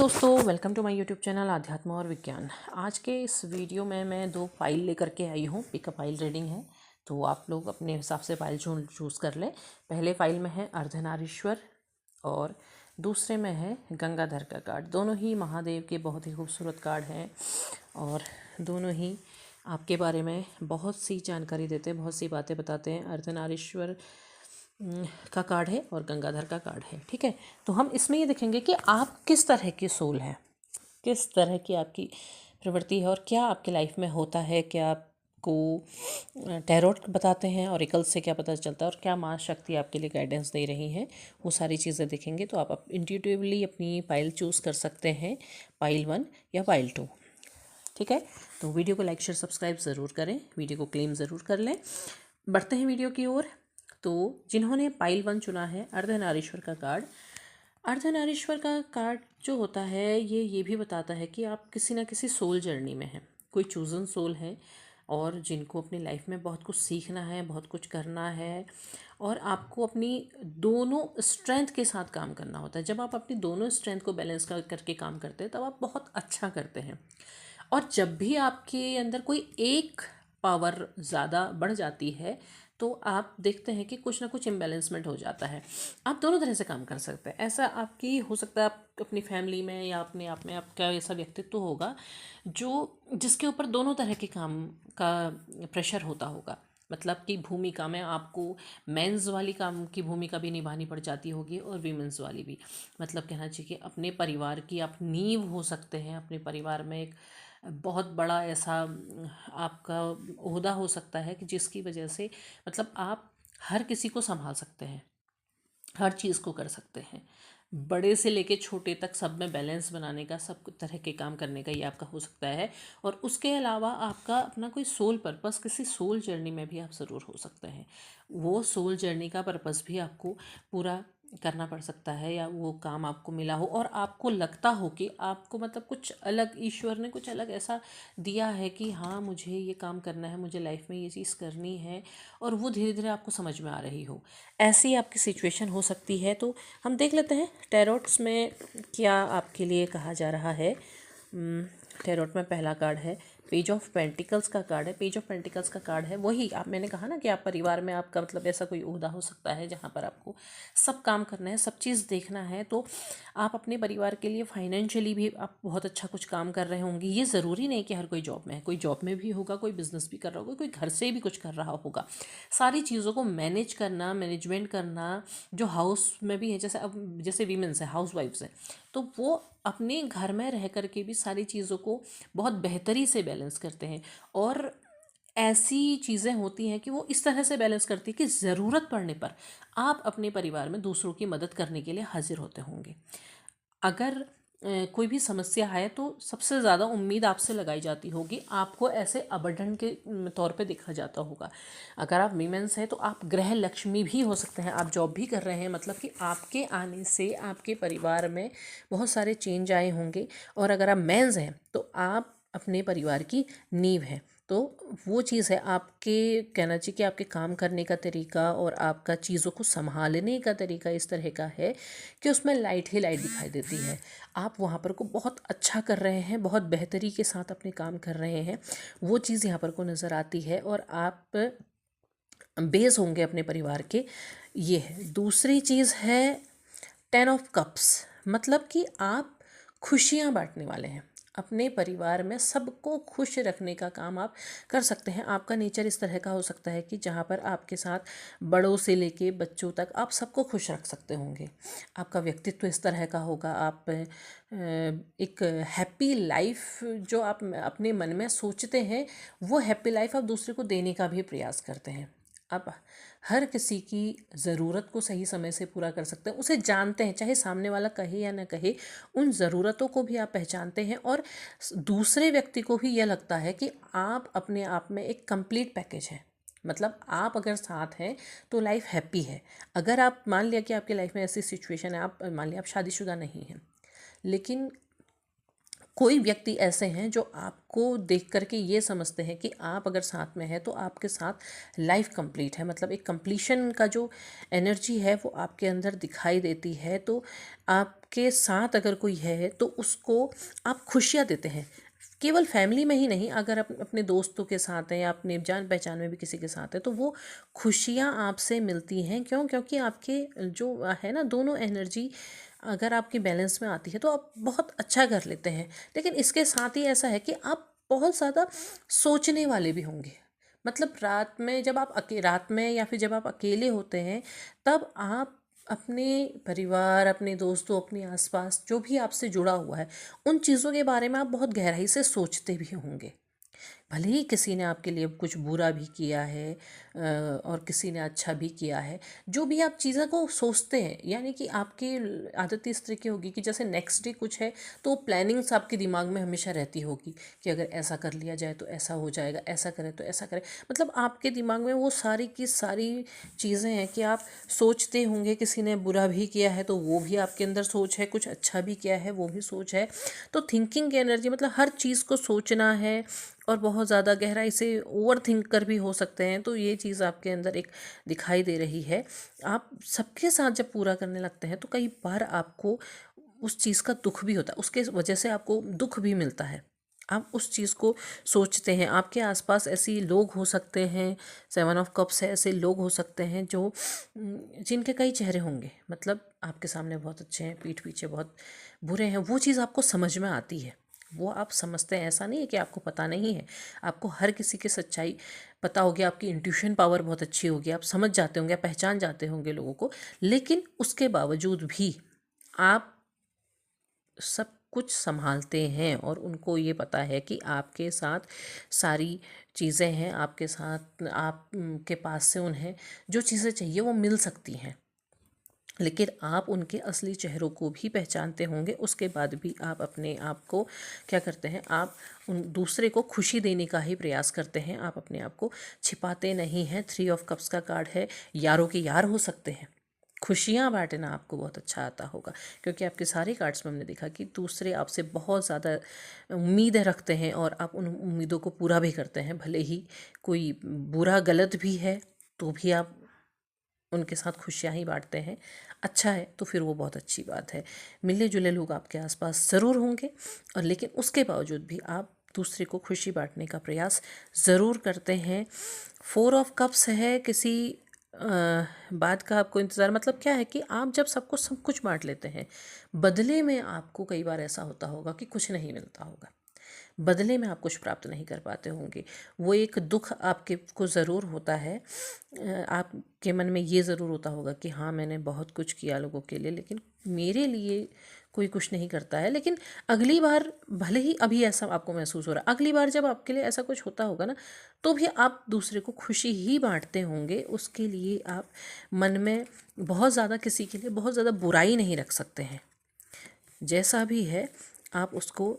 दोस्तों, welcome to my YouTube channel आध्यात्म और विज्ञान। आज के इस वीडियो में मैं 2 फाइल लेकर के आई हूँ। पिकअप फाइल रीडिंग है, तो आप लोग अपने हिसाब से फाइल चूज़ कर लें। पहले फाइल में है अर्धनारीश्वर और दूसरे में है गंगाधर का कार्ड। दोनों ही महादेव के बहुत ही खूबसूरत कार्ड हैं और दोनों ही आपके बारे में बहुत सी जानकारी देते हैं, बहुत सी बातें बताते हैं। अर्धनारीश्वर का कार्ड है और गंगाधर का कार्ड है। ठीक है, तो हम इसमें ये देखेंगे कि आप किस तरह की सोल हैं, किस तरह की आपकी प्रवृत्ति है और क्या आपकी लाइफ में होता है, क्या आपको टैरोट बताते हैं, ऑरिकल से क्या पता चलता है और क्या माँ शक्ति आपके लिए गाइडेंस दे रही हैं, वो सारी चीज़ें देखेंगे। तो आप इंट्यूटिवली अपनी फाइल चूज़ कर सकते हैं, फाइल 1 या फाइल 2। ठीक है, तो वीडियो को लाइक शेयर सब्सक्राइब ज़रूर करें, वीडियो को क्लेम ज़रूर कर लें। बढ़ते हैं वीडियो की ओर। तो जिन्होंने पाइल 1 चुना है, अर्धनारीश्वर का कार्ड, अर्धनारीश्वर का कार्ड जो होता है ये भी बताता है कि आप किसी ना किसी सोल जर्नी में हैं। कोई चूज़न सोल है और जिनको अपनी लाइफ में बहुत कुछ सीखना है, बहुत कुछ करना है और आपको अपनी दोनों स्ट्रेंथ के साथ काम करना होता है। जब आप अपनी दोनों स्ट्रेंथ को बैलेंस करके काम करते हैं तब आप बहुत अच्छा करते हैं। और जब भी आपके अंदर कोई एक पावर ज़्यादा बढ़ जाती है तो आप देखते हैं कि कुछ ना कुछ इम्बैलेंसमेंट हो जाता है। आप दोनों तरह से काम कर सकते हैं। ऐसा आपकी हो सकता है, आप अपनी फैमिली में या अपने आप में आपका ऐसा व्यक्तित्व होगा जो जिसके ऊपर दोनों तरह के काम का प्रेशर होता होगा। मतलब कि भूमिका में आपको मेंस वाली काम की भूमिका भी निभानी पड़ जाती होगी और वीमेंस वाली भी। मतलब कहना चाहिए कि अपने परिवार की आप नींव हो सकते हैं। अपने परिवार में एक बहुत बड़ा ऐसा आपका ओहदा हो सकता है कि जिसकी वजह से मतलब आप हर किसी को संभाल सकते हैं, हर चीज़ को कर सकते हैं। बड़े से लेके छोटे तक सब में बैलेंस बनाने का, सब तरह के काम करने का ये आपका हो सकता है। और उसके अलावा आपका अपना कोई सोल पर्पस, किसी सोल जर्नी में भी आप ज़रूर हो सकते हैं। वो सोल जर्नी का पर्पस भी आपको पूरा करना पड़ सकता है या वो काम आपको मिला हो और आपको लगता हो कि आपको मतलब कुछ अलग ईश्वर ने कुछ अलग ऐसा दिया है कि हाँ, मुझे ये काम करना है, मुझे लाइफ में ये चीज़ करनी है और वो धीरे धीरे आपको समझ में आ रही हो। ऐसी आपकी सिचुएशन हो सकती है। तो हम देख लेते हैं टैरोट्स में क्या आपके लिए कहा जा रहा है। टैरोट में पहला कार्ड है पेज ऑफ पेंटिकल्स का कार्ड है। पेज ऑफ पेंटिकल्स का कार्ड है वही आप, मैंने कहा ना कि आप परिवार में आपका मतलब ऐसा कोई ओहदा हो सकता है जहाँ पर आपको सब काम करना है, सब चीज़ देखना है। तो आप अपने परिवार के लिए फाइनेंशियली भी आप बहुत अच्छा कुछ काम कर रहे होंगे। ये ज़रूरी नहीं कि हर कोई जॉब में है, कोई जॉब में भी होगा, कोई बिजनेस भी कर रहा होगा, कोई घर से भी कुछ कर रहा होगा। सारी चीज़ों को मैनेज करना, मैनेजमेंट करना, जो हाउस में भी है, जैसे अब जैसे वीमेंस है, हाउस वाइफ्स हैं, तो वो अपने घर में रह कर के भी सारी चीज़ों को बहुत बेहतरी से बैलेंस करते हैं। और ऐसी चीज़ें होती हैं कि वो इस तरह से बैलेंस करती है कि ज़रूरत पड़ने पर आप अपने परिवार में दूसरों की मदद करने के लिए हाजिर होते होंगे। अगर कोई भी समस्या है तो सबसे ज़्यादा उम्मीद आपसे लगाई जाती होगी, आपको ऐसे अबंडन के तौर पे देखा जाता होगा। अगर आप वीमेंस हैं तो आप गृह लक्ष्मी भी हो सकते हैं। आप जॉब भी कर रहे हैं, मतलब कि आपके आने से आपके परिवार में बहुत सारे चेंज आए होंगे। और अगर आप मेंस हैं तो आप अपने परिवार की नींव हैं। तो वो चीज़ है, आपके कहना चाहिए कि आपके काम करने का तरीका और आपका चीज़ों को संभालने का तरीका इस तरह का है कि उसमें लाइट ही लाइट दिखाई देती है। आप वहाँ पर को बहुत अच्छा कर रहे हैं, बहुत बेहतरी के साथ अपने काम कर रहे हैं, वो चीज़ यहाँ पर को नज़र आती है और आप बेस होंगे अपने परिवार के। ये है। दूसरी चीज़ है 10 ऑफ कप्स, मतलब कि आप खुशियाँ बांटने वाले हैं। अपने परिवार में सबको खुश रखने का काम आप कर सकते हैं। आपका नेचर इस तरह का हो सकता है कि जहाँ पर आपके साथ बड़ों से लेके बच्चों तक आप सबको खुश रख सकते होंगे। आपका व्यक्तित्व इस तरह का होगा। आप एक हैप्पी लाइफ जो आप अपने मन में सोचते हैं, वो हैप्पी लाइफ आप दूसरे को देने का भी प्रयास करते हैं। आप हर किसी की ज़रूरत को सही समय से पूरा कर सकते हैं, उसे जानते हैं, चाहे सामने वाला कहे या ना कहे, उन ज़रूरतों को भी आप पहचानते हैं। और दूसरे व्यक्ति को भी यह लगता है कि आप अपने आप में एक कंप्लीट पैकेज हैं। मतलब आप अगर साथ हैं तो लाइफ हैप्पी है। अगर आप मान लिया कि आपकी लाइफ में ऐसी सिचुएशन है, आप मान लिया आप शादीशुदा नहीं हैं, लेकिन कोई व्यक्ति ऐसे हैं जो आपको देख करके ये समझते हैं कि आप अगर साथ में हैं तो आपके साथ लाइफ कंप्लीट है, मतलब एक कंप्लीशन का जो एनर्जी है वो आपके अंदर दिखाई देती है। तो आपके साथ अगर कोई है तो उसको आप खुशियाँ देते हैं। केवल फैमिली में ही नहीं, अगर अपने दोस्तों के साथ हैं या अपने जान पहचान में भी किसी के साथ है तो वो खुशियाँ आपसे मिलती हैं। क्यों? क्योंकि आपके जो है ना, दोनों एनर्जी अगर आपकी बैलेंस में आती है तो आप बहुत अच्छा कर लेते हैं। लेकिन इसके साथ ही ऐसा है कि आप बहुत ज़्यादा सोचने वाले भी होंगे। मतलब रात में या फिर जब आप अकेले होते हैं तब आप अपने परिवार, अपने दोस्तों, अपने आसपास जो भी आपसे जुड़ा हुआ है उन चीज़ों के बारे में आप बहुत गहराई से सोचते भी होंगे। भले ही किसी ने आपके लिए कुछ बुरा भी किया है और किसी ने अच्छा भी किया है, जो भी आप चीज़ों को सोचते हैं, यानी कि आपकी आदत इस तरह की होगी कि जैसे नेक्स्ट डे कुछ है तो प्लानिंग्स आपके दिमाग में हमेशा रहती होगी कि अगर ऐसा कर लिया जाए तो ऐसा हो जाएगा, ऐसा करें तो ऐसा करें। मतलब आपके दिमाग में वो सारी की सारी चीज़ें हैं कि आप सोचते होंगे। किसी ने बुरा भी किया है तो वो भी आपके अंदर सोच है, कुछ अच्छा भी किया है वो भी सोच है। तो थिंकिंग की एनर्जी मतलब हर चीज़ को सोचना है और बहुत ज़्यादा गहराई से ओवर थिंकर भी हो सकते हैं। तो ये चीज़ आपके अंदर एक दिखाई दे रही है। आप सबके साथ जब पूरा करने लगते हैं तो कई बार आपको उस चीज़ का दुख भी होता है, उसके वजह से आपको दुख भी मिलता है। आप उस चीज़ को सोचते हैं। आपके आसपास ऐसे लोग हो सकते हैं, 7 ऑफ कप्स है, ऐसे लोग हो सकते हैं जो जिनके कई चेहरे होंगे। मतलब आपके सामने बहुत अच्छे हैं, पीठ पीछे बहुत बुरे हैं। वो चीज़ आपको समझ में आती है, वो आप समझते हैं। ऐसा नहीं है कि आपको पता नहीं है, आपको हर किसी की सच्चाई पता होगी। आपकी इंट्यूशन पावर बहुत अच्छी होगी, आप समझ जाते होंगे, पहचान जाते होंगे लोगों को। लेकिन उसके बावजूद भी आप सब कुछ संभालते हैं और उनको ये पता है कि आपके साथ सारी चीज़ें हैं, आपके साथ आप के पास से उन्हें जो चीज़ें चाहिए वो मिल सकती हैं। लेकिन आप उनके असली चेहरों को भी पहचानते होंगे, उसके बाद भी आप अपने आप को क्या करते हैं, आप उन दूसरे को खुशी देने का ही प्रयास करते हैं। आप अपने आप को छिपाते नहीं हैं। 3 ऑफ कप्स का कार्ड है, यारों के यार हो सकते हैं। खुशियाँ बांटना आपको बहुत अच्छा आता होगा, क्योंकि आपके सारे कार्ड्स में हमने देखा कि दूसरे आपसे बहुत ज़्यादा उम्मीदें रखते हैं और आप उन उम्मीदों को पूरा भी करते हैं। भले ही कोई बुरा गलत भी है तो भी आप उनके साथ खुशियाँ ही बांटते हैं। अच्छा है तो फिर वो बहुत अच्छी बात है। मिले जुले लोग आपके आसपास ज़रूर होंगे, और लेकिन उसके बावजूद भी आप दूसरे को खुशी बांटने का प्रयास ज़रूर करते हैं। 4 ऑफ कप्स है, किसी बात का आपको इंतज़ार, मतलब क्या है कि आप जब सबको सब कुछ बांट लेते हैं, बदले में आपको कई बार ऐसा होता होगा कि कुछ नहीं मिलता होगा, बदले में आप कुछ प्राप्त नहीं कर पाते होंगे। वो एक दुख आपके को ज़रूर होता है। आपके मन में ये ज़रूर होता होगा कि हाँ, मैंने बहुत कुछ किया लोगों के लिए, लेकिन मेरे लिए कोई कुछ नहीं करता है। लेकिन अगली बार, भले ही अभी ऐसा आपको महसूस हो रहा है, अगली बार जब आपके लिए ऐसा कुछ होता होगा ना, तो भी आप दूसरे को खुशी ही बांटते होंगे। उसके लिए आप मन में बहुत ज़्यादा किसी के लिए बहुत ज़्यादा बुराई नहीं रख सकते हैं। जैसा भी है आप उसको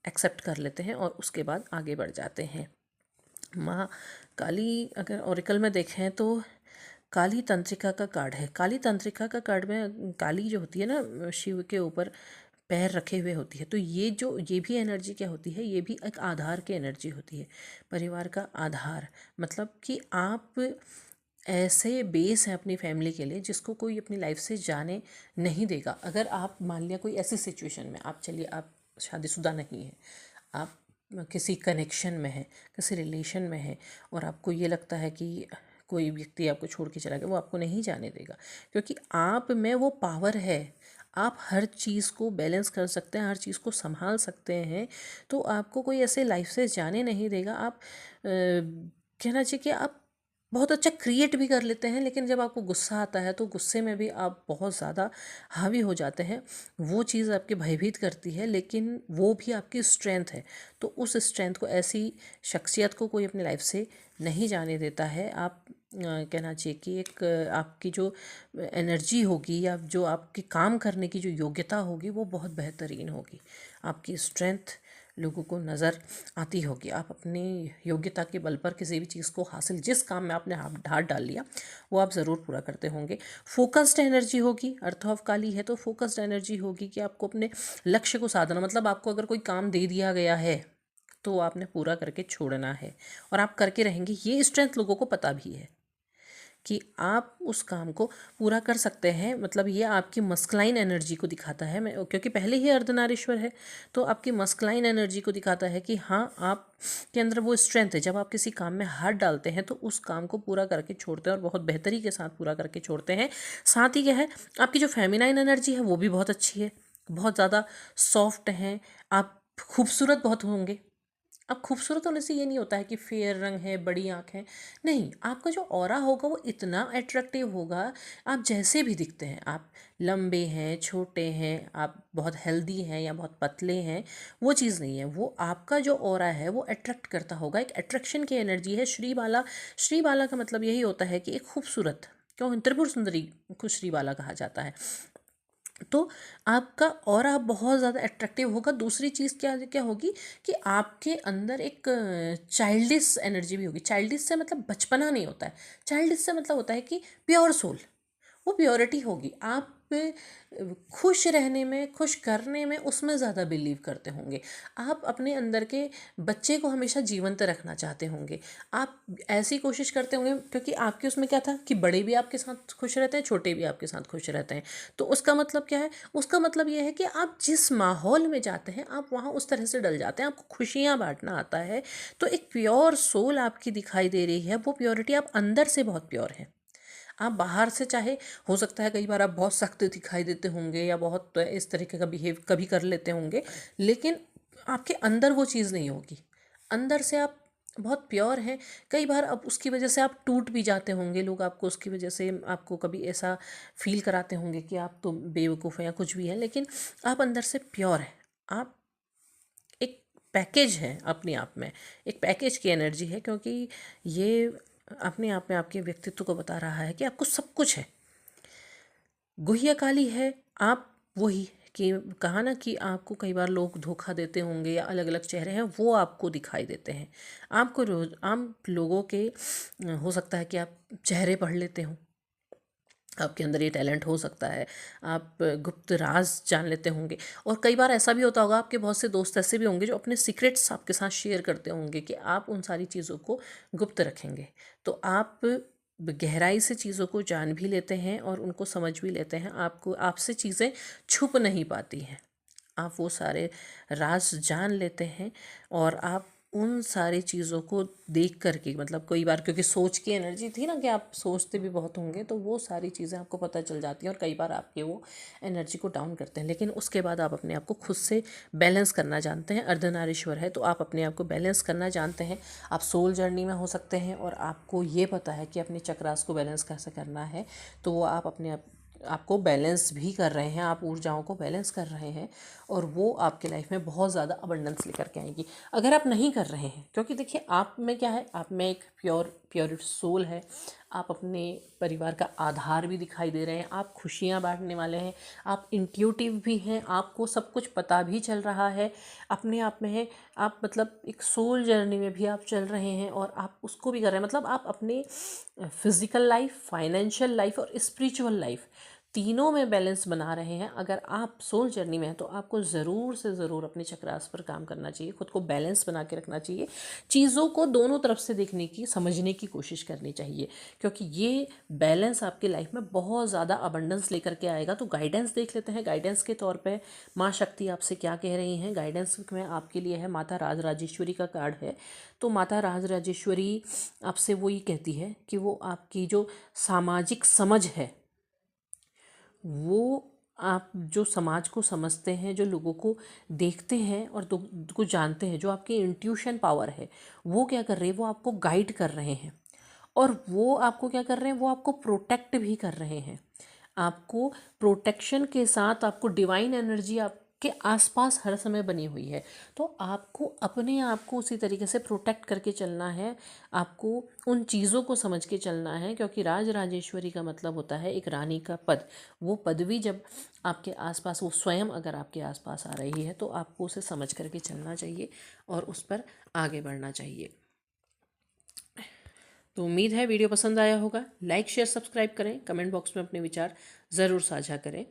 एक्सेप्ट कर लेते हैं और उसके बाद आगे बढ़ जाते हैं। माँ काली अगर ओरेकल में देखें तो काली तंत्रिका का कार्ड है। काली तंत्रिका का कार्ड में काली जो होती है ना, शिव के ऊपर पैर रखे हुए होती है। तो ये भी एनर्जी क्या होती है, ये भी एक आधार की एनर्जी होती है, परिवार का आधार। मतलब कि आप ऐसे बेस हैं अपनी फैमिली के लिए जिसको कोई अपनी लाइफ से जाने नहीं देगा। अगर आप मान लिया कोई ऐसी सिचुएशन में, आप चलिए आप शादीशुदा नहीं है, आप किसी कनेक्शन में है, किसी रिलेशन में है, और आपको ये लगता है कि कोई व्यक्ति आपको छोड़ के चला गया, वो आपको नहीं जाने देगा, क्योंकि आप में वो पावर है। आप हर चीज़ को बैलेंस कर सकते हैं, हर चीज़ को संभाल सकते हैं। तो आपको कोई ऐसे लाइफ से जाने नहीं देगा। आप कहना चाहिए कि आप बहुत अच्छा क्रिएट भी कर लेते हैं, लेकिन जब आपको गुस्सा आता है तो गुस्से में भी आप बहुत ज़्यादा हावी हो जाते हैं। वो चीज़ आपके भयभीत करती है, लेकिन वो भी आपकी स्ट्रेंथ है। तो उस स्ट्रेंथ को, ऐसी शख्सियत को कोई अपनी लाइफ से नहीं जाने देता है। आप कहना चाहिए कि एक आपकी जो एनर्जी होगी या जो आपकी काम करने की जो योग्यता होगी वो बहुत बेहतरीन होगी। आपकी स्ट्रेंथ लोगों को नज़र आती होगी। आप अपनी योग्यता के बल पर किसी भी चीज़ को हासिल, जिस काम में आपने हाथ डाल लिया वो आप ज़रूर पूरा करते होंगे। फोकस्ड एनर्जी होगी, अर्थ ऑफ काली है तो फोकस्ड एनर्जी होगी कि आपको अपने लक्ष्य को साधना, मतलब आपको अगर कोई काम दे दिया गया है तो आपने पूरा करके छोड़ना है और आप करके रहेंगे। ये स्ट्रेंथ लोगों को पता भी है कि आप उस काम को पूरा कर सकते हैं, मतलब ये आपकी मस्कुलाइन एनर्जी को दिखाता है। मैं क्योंकि पहले ही अर्धनारीश्वर है तो आपकी मस्कुलाइन एनर्जी को दिखाता है कि हाँ, आप के अंदर वो स्ट्रेंथ है। जब आप किसी काम में हाथ डालते हैं तो उस काम को पूरा करके छोड़ते हैं और बहुत बेहतरी के साथ पूरा करके छोड़ते हैं। साथ ही क्या है, आपकी जो फेमिनाइन एनर्जी है वो भी बहुत अच्छी है, बहुत ज़्यादा सॉफ्ट हैं, आप खूबसूरत बहुत होंगे। अब खूबसूरत होने से ये नहीं होता है कि फेयर रंग है, बड़ी आँखें, नहीं, आपका जो ऑरा होगा वो इतना अट्रैक्टिव होगा। आप जैसे भी दिखते हैं, आप लंबे हैं, छोटे हैं, आप बहुत हेल्दी हैं या बहुत पतले हैं, वो चीज़ नहीं है। वो आपका जो ऑरा है वो अट्रैक्ट करता होगा, एक अट्रैक्शन की एनर्जी है। श्रीबाला, श्रीबाला का मतलब यही होता है कि एक खूबसूरत, क्यों त्रिपुर सुंदरी को श्रीबाला कहा जाता है। तो आपका ऑरा बहुत ज़्यादा अट्रैक्टिव होगा। दूसरी चीज़ क्या क्या होगी कि आपके अंदर एक चाइल्डिश एनर्जी भी होगी। चाइल्डिश से मतलब बचपना नहीं होता है, चाइल्डिश से मतलब होता है कि प्योर सोल, वो प्योरिटी होगी। आप खुश रहने में, खुश करने में, उसमें ज़्यादा बिलीव करते होंगे। आप अपने अंदर के बच्चे को हमेशा जीवंत रखना चाहते होंगे। आप ऐसी कोशिश करते होंगे, क्योंकि आपके उसमें क्या था कि बड़े भी आपके साथ खुश रहते हैं, छोटे भी आपके साथ खुश रहते हैं। तो उसका मतलब क्या है, उसका मतलब ये है कि आप जिस माहौल में जाते हैं आप वहाँ उस तरह से डल जाते हैं, आपको खुशियाँ बांटना आता है। तो एक प्योर सोल आपकी दिखाई दे रही है। वो प्योरिटी, आप अंदर से बहुत प्योर है। आप बाहर से चाहे, हो सकता है कई बार आप बहुत सख्त दिखाई देते होंगे या बहुत इस तरीके का बिहेव कभी कर लेते होंगे, लेकिन आपके अंदर वो चीज़ नहीं होगी। अंदर से आप बहुत प्योर हैं। कई बार अब उसकी वजह से आप टूट भी जाते होंगे, लोग आपको उसकी वजह से आपको कभी ऐसा फील कराते होंगे कि आप तो बेवकूफ़ हैं या कुछ भी है, लेकिन आप अंदर से प्योर हैं। आप एक पैकेज है अपने आप में, एक पैकेज की एनर्जी है, क्योंकि ये अपने आप में आपके व्यक्तित्व को बता रहा है कि आपको सब कुछ है। गुह्यकाली है, आप वही कि कहा ना कि आपको कई बार लोग धोखा देते होंगे या अलग अलग चेहरे हैं वो आपको दिखाई देते हैं। आपको रोज आम लोगों के हो सकता है कि आप चेहरे पढ़ लेते हो, आपके अंदर ये टैलेंट हो सकता है। आप गुप्त राज जान लेते होंगे। और कई बार ऐसा भी होता होगा, आपके बहुत से दोस्त ऐसे भी होंगे जो अपने सीक्रेट्स आपके साथ शेयर करते होंगे कि आप उन सारी चीज़ों को गुप्त रखेंगे। तो आप गहराई से चीज़ों को जान भी लेते हैं और उनको समझ भी लेते हैं। आपको, आपसे चीज़ें छुप नहीं पाती हैं, आप वो सारे राज जान लेते हैं। और आप उन सारी चीज़ों को देख कर के, मतलब कई बार क्योंकि सोच की एनर्जी थी ना कि आप सोचते भी बहुत होंगे, तो वो सारी चीज़ें आपको पता चल जाती हैं और कई बार आपके वो एनर्जी को डाउन करते हैं। लेकिन उसके बाद आप अपने आप को खुद से बैलेंस करना जानते हैं। अर्धनारीश्वर है तो आप अपने आप को बैलेंस करना जानते हैं। आप सोल जर्नी में हो सकते हैं और आपको ये पता है कि अपने चक्रास को बैलेंस कैसे करना है, तो वो आप अपने आपको बैलेंस भी कर रहे हैं, आप ऊर्जाओं को बैलेंस कर रहे हैं और वो आपके लाइफ में बहुत ज़्यादा अबंडेंस लेकर के आएगी। अगर आप नहीं कर रहे हैं, क्योंकि देखिए आप में क्या है, आप में एक प्योर सोल है, आप अपने परिवार का आधार भी दिखाई दे रहे हैं, आप खुशियाँ बांटने वाले हैं, आप इंट्यूटिव भी हैं, आपको सब कुछ पता भी चल रहा है, अपने आप में है। आप मतलब एक सोल जर्नी में भी आप चल रहे हैं और आप उसको भी कर रहे हैं। मतलब आप अपने फिज़िकल लाइफ, फाइनेंशियल लाइफ और स्पिरिचुअल लाइफ तीनों में बैलेंस बना रहे हैं। अगर आप सोल जर्नी में हैं तो आपको ज़रूर से ज़रूर अपने चक्रास पर काम करना चाहिए, खुद को बैलेंस बना के रखना चाहिए, चीज़ों को दोनों तरफ से देखने की, समझने की कोशिश करनी चाहिए, क्योंकि ये बैलेंस आपकी लाइफ में बहुत ज़्यादा अबंडेंस लेकर के आएगा। तो गाइडेंस देख लेते हैं। गाइडेंस के तौर पे माँ शक्ति आपसे क्या कह रही हैं। गाइडेंस में आपके लिए है, माता राजराजेश्वरी का कार्ड है। तो माता राजराजेश्वरी आपसे वो ये कहती है कि वो आपकी जो सामाजिक समझ है, वो आप जो समाज को समझते हैं, जो लोगों को देखते हैं और को जानते हैं, जो आपकी इंट्यूशन पावर है, वो क्या कर रही है, वो आपको गाइड कर रहे हैं और वो आपको क्या कर रहे हैं, वो आपको प्रोटेक्ट भी कर रहे हैं। आपको प्रोटेक्शन के साथ आपको डिवाइन एनर्जी आपके के आसपास हर समय बनी हुई है। तो आपको अपने आप को उसी तरीके से प्रोटेक्ट करके चलना है, आपको उन चीज़ों को समझ के चलना है, क्योंकि राज राजेश्वरी का मतलब होता है एक रानी का पद। वो पदवी जब आपके आसपास, वो स्वयं अगर आपके आसपास आ रही है तो आपको उसे समझ करके चलना चाहिए और उस पर आगे बढ़ना चाहिए। तो उम्मीद है वीडियो पसंद आया होगा। लाइक शेयर सब्सक्राइब करें, कमेंट बॉक्स में अपने विचार ज़रूर साझा करें।